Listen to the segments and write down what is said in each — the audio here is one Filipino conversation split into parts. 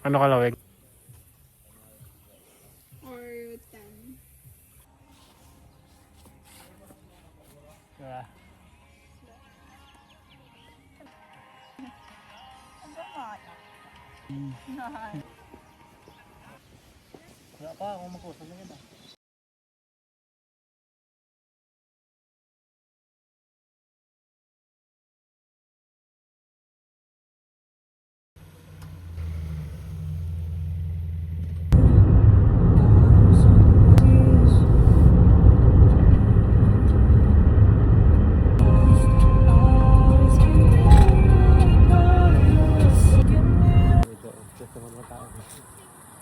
Ano kalawig? Or 10. Yeah. Wala pa akong makusap na kita.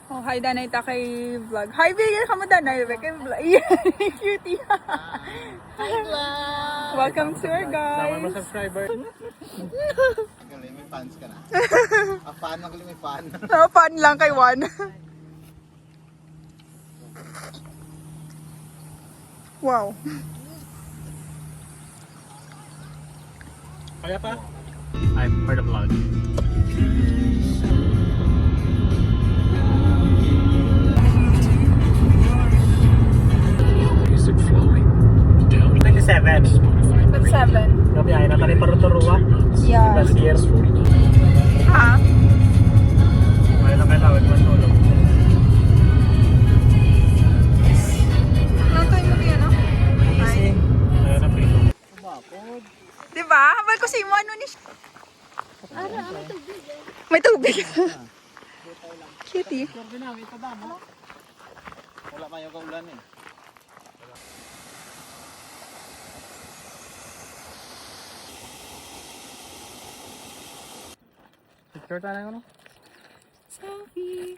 Oh, hi Danay ta kay vlog. Hi bigay ka mo Danay kay vlog. Cutie. Hi vlog! Welcome to our Sama guys. mo subscriber. Galing, may fans ka na. Fan, magaling may fan. Oh, fun lang kay Juan. Wow. Kaya pa? I'm for the vlog. Music flowing. 27. That's 7. Gabi ay natali pa Rotorua. Yeah. Last year. Ha? May lang kailangan matulog. Anong time mo yan, no? Hi. Ayun na prito. Diba? Habal ko si mo, ano ni siya? May tubig. Cutie. Wala pa yung kaulan eh. Picture tayo ano? Selfie.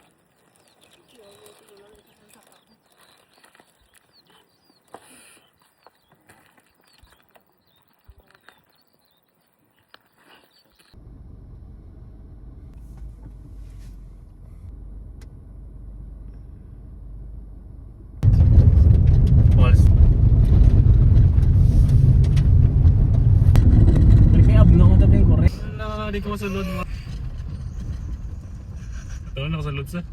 Falls. May abno ko tabi yung correct. Wala, di ko masunod mo. Ito, nakasalod sa.